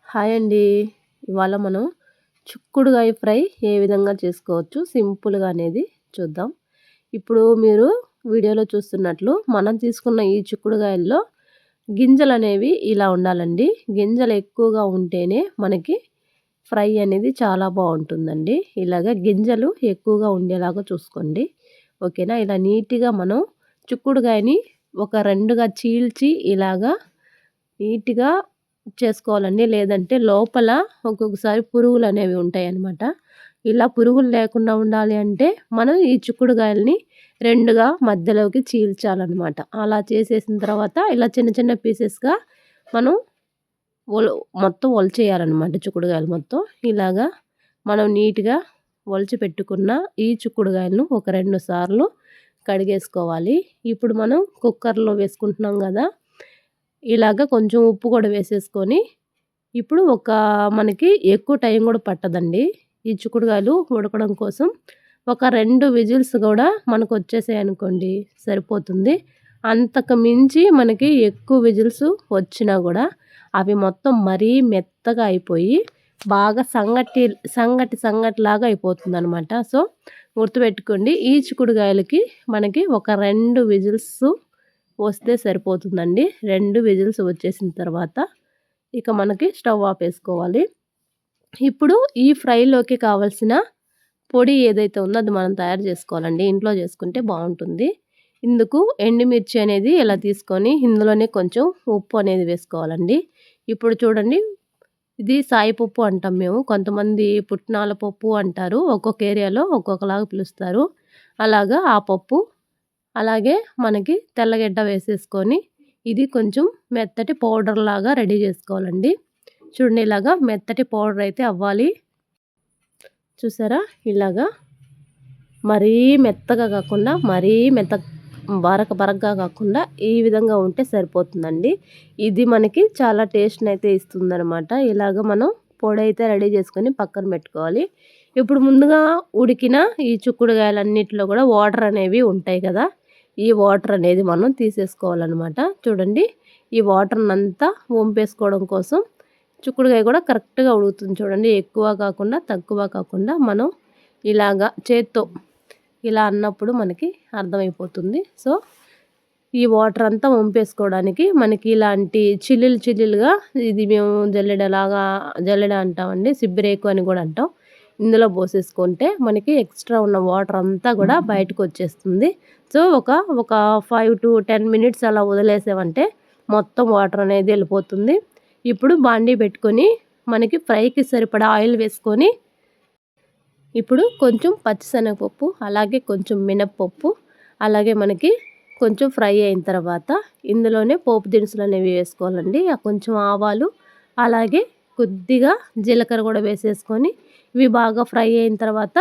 Hi అండి. ఇవాళ మనం చిక్కుడుగాయ ఫ్రై ఏ విధంగా చేసుకోవచ్చు సింపుల్‌గా అనేది చూద్దాం. ఇప్పుడు మీరు వీడియోలో చూస్తున్నట్లు మనం తీసుకున్న ఈ చిక్కుడుగాయల్లో గింజలనేవి ఇలా ఉండాలండి. గింజలు ఎక్కువగా ఉంటేనే మనకి ఫ్రై అనేది చాలా బావుంటుందండి. ఇలాగ గింజలు ఎక్కువగా ఉండేలాగా చూసుకోండి. ఓకేనా? ఇలా నీట్‌గా మనం చిక్కుడుగాయని ఒక 2గా చీల్చి ఇలాగా నీట్‌గా చేసుకోవాలండి. లేదంటే లోపల ఒక్కొక్కసారి పురుగులనేవి ఉంటాయన్నమాట. ఇలా పురుగులు లేకుండా ఉండాలి అంటే మనం ఈ చిక్కుడుగాయలని 2గా మధ్యలోకి చీల్చాలన్నమాట. అలా చేసేసిన తర్వాత ఇలా చిన్న చిన్న పీసెస్‌గా మనం ఒల్ మొత్తం ఒలిచేయాలన్నమాట చిక్కుడుగాయలు మొత్తం. ఇలాగా మనం నీట్‌గా ఒలిచి పెట్టుకున్న ఈ చిక్కుడుగాయలను ఒక 2 సార్లు కడిగేసుకోవాలి. ఇప్పుడు మనం కుక్కర్‌లో వేసుకుంటున్నాం గదా! ఇలాగ కొంచెం ఉప్పు కూడా వేసేసుకొని ఇప్పుడు మనకి ఎక్కువ టైం కూడా పట్టదండి. ఈ చిక్కుడుగాయలు ఉడకడం కోసం ఒక 2 విజిల్స్ కూడా మనకొచ్చేసాయనుకోండి సరిపోతుంది. అంతకు మించి మనకి ఎక్కువ విజిల్స్ వచ్చినా కూడా అవి మొత్తం మరీ మెత్తగా అయిపోయి బాగా సంగటిలాగా అయిపోతుందనమాట. సో, గుర్తుపెట్టుకోండి ఈ చిక్కుడుగాయలకి మనకి ఒక 2 విజిల్స్ వస్తే సరిపోతుందండి. 2 విజిల్స్ వచ్చేసిన తర్వాత ఇక మనకి స్టవ్ ఆపేసుకోవాలి. ఇప్పుడు ఈ ఫ్రైలోకి కావాల్సిన పొడి ఏదైతే ఉందో అది మనం తయారు చేసుకోవాలండి. ఇంట్లో చేసుకుంటే బావుంటుంది. ఇందుకు ఎండుమిర్చి అనేది ఇలా తీసుకొని ఇందులోనే కొంచెం ఉప్పు అనేది వేసుకోవాలండి. ఇప్పుడు చూడండి, ఇది సాయిపప్పు అంటాం మేము. కొంతమంది పుట్నాల పప్పు అంటారు. ఒక్కొక్క ఏరియాలో ఒక్కొక్కలాగా పిలుస్తారు. అలాగా ఆ పప్పు, అలాగే మనకి తెల్లగడ్డ వేసేసుకొని ఇది కొంచెం మెత్తటి పౌడర్ లాగా రెడీ చేసుకోవాలండి. చూడండి, ఇలాగా మెత్తటి పౌడర్ అయితే అవ్వాలి. చూసారా? ఇలాగా మరీ మెత్తగా కాకుండా మరీ బరకగా కాకుండా ఈ విధంగా ఉంటే సరిపోతుందండి. ఇది మనకి చాలా టేస్ట్‌నైతే ఇస్తుందనమాట. ఇలాగ మనం పొడైతే రెడీ చేసుకొని పక్కన పెట్టుకోవాలి. ఇప్పుడు ముందుగా ఉడికిన ఈ చిక్కుడుగాయలన్నిటిలో కూడా వాటర్ అనేవి ఉంటాయి కదా! ఈ వాటర్ అనేది మనం తీసేసుకోవాలనమాట. చూడండి, ఈ వాటర్‌నంతా వంపేసుకోవడం కోసం చిక్కుడుగాయ కూడా కరెక్ట్‌గా ఉడుకుతుంది చూడండి. ఎక్కువ కాకుండా, తక్కువ కాకుండా మనం ఇలాగా చేత్తో ఇలా అన్నప్పుడు మనకి అర్థమైపోతుంది. సో, ఈ వాటర్ అంతా వంపేసుకోవడానికి మనకి ఇలాంటి చిల్లులుగా ఇది మేము జల్లెడ అంటామండి. సిబ్బిరేకు అని కూడా అంటాం. ఇందులో పోసేసుకుంటే మనకి ఎక్స్ట్రా ఉన్న వాటర్ అంతా కూడా బయటకొచ్చేస్తుంది. సో, ఒక 5-10 మినిట్స్ అలా వదిలేసామంటే మొత్తం వాటర్ అనేది వెళ్ళిపోతుంది. ఇప్పుడు బాండీ పెట్టుకొని మనకి ఫ్రైకి సరిపడా ఆయిల్ వేసుకొని ఇప్పుడు కొంచెం పచ్చిశనగపప్పు, అలాగే కొంచెం మినప్పప్పు, అలాగే మనకి కొంచెం ఫ్రై అయిన తర్వాత ఇందులోనే పోపు దినుసులు అనేవి వేసుకోవాలండి. కొంచెం ఆవాలు, అలాగే కొద్దిగా జీలకర్ర కూడా వేసేసుకొని ఇవి బాగా ఫ్రై అయిన తర్వాత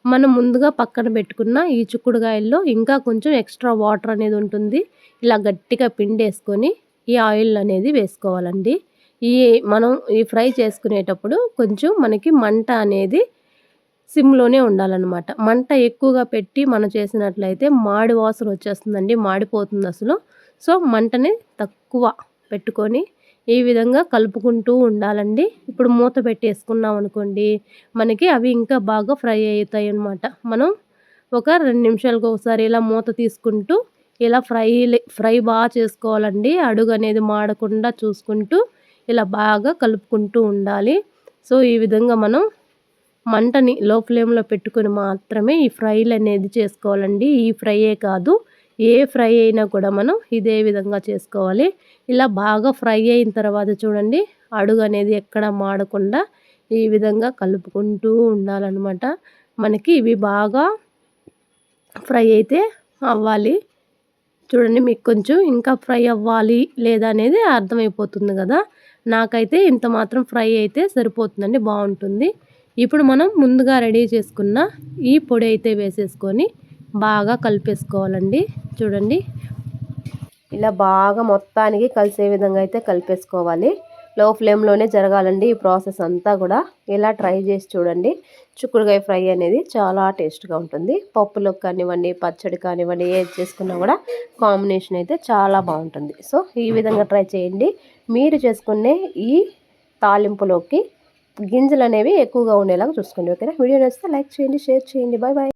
మనం ముందుగా పక్కన పెట్టుకున్న ఈ చిక్కుడుగాయల్లో ఇంకా కొంచెం ఎక్స్ట్రా వాటర్ అనేది ఉంటుంది. ఇలా గట్టిగా పిండేసుకొని ఈ ఆయిల్ అనేది వేసుకోవాలండి. ఈ మనం ఈ ఫ్రై చేసుకునేటప్పుడు కొంచెం మనకి మంట అనేది సిమ్‌లోనే ఉండాలనమాట. మంట ఎక్కువగా పెట్టి మనం చేసినట్లయితే మాడి వాసన వచ్చేస్తుందండి. మాడిపోతుందసలు. సో, మంటని తక్కువ పెట్టుకొని ఈ విధంగా కలుపుకుంటూ ఉండాలండి. ఇప్పుడు మూత పెట్టేసుకున్నామనుకోండి, మనకి అవి ఇంకా బాగా ఫ్రై అయితాయనమాట. మనం ఒక 2 నిమిషాలకు ఒకసారి ఇలా మూత తీసుకుంటూ ఇలా ఫ్రై చేసుకోవాలండి. అడుగనేది మాడకుండా చూసుకుంటూ ఇలా బాగా కలుపుకుంటూ ఉండాలి. సో, ఈ విధంగా మనం మంటని లో ఫ్లేమ్‌లో పెట్టుకొని మాత్రమే ఈ ఫ్రైలనేది చేసుకోవాలండి. ఈ ఫ్రైయే కాదు, ఏ ఫ్రై అయినా కూడా మనం ఇదే విధంగా చేసుకోవాలి. ఇలా బాగా ఫ్రై అయిన తర్వాత చూడండి, అడుగనేది ఎక్కడ మాడకుండా ఈ విధంగా కలుపుకుంటూ ఉండాలనమాట. మనకి ఇవి బాగా ఫ్రై అయితే అవ్వాలి. చూడండి, మీకు కొంచెం ఇంకా ఫ్రై అవ్వాలి లేదా అనేది అర్థమైపోతుంది కదా! నాకైతే ఇంత మాత్రం ఫ్రై అయితే సరిపోతుందండి, బావుంటుంది. ఇప్పుడు మనం ముందుగా రెడీ చేసుకున్న ఈ పొడి అయితే వేసేసుకొని బాగా కలిపేసుకోవాలండి. చూడండి, ఇలా బాగా మొత్తానికి కలిసే విధంగా అయితే కలిపేసుకోవాలి. లో ఫ్లేమ్‌లోనే జరగాలండి ఈ ప్రాసెస్ అంతా కూడా. ఇలా ట్రై చేసి చూడండి. చిక్కుడుగాయ ఫ్రై అనేది చాలా టేస్ట్‌గా ఉంటుంది. పప్పులోకి కానివ్వండి, పచ్చడి కానివ్వండి, ఏది చేసుకున్నా కూడా కాంబినేషన్ అయితే చాలా బాగుంటుంది. సో, ఈ విధంగా ట్రై చేయండి. మీరు చేసుకునే ఈ తాలింపులోకి గింజలు అనేవి ఎక్కువగా ఉండేలాగా చూసుకోండి. ఓకేనా? వీడియో నచ్చితే లైక్ చేయండి, షేర్ చేయండి. Bye bye.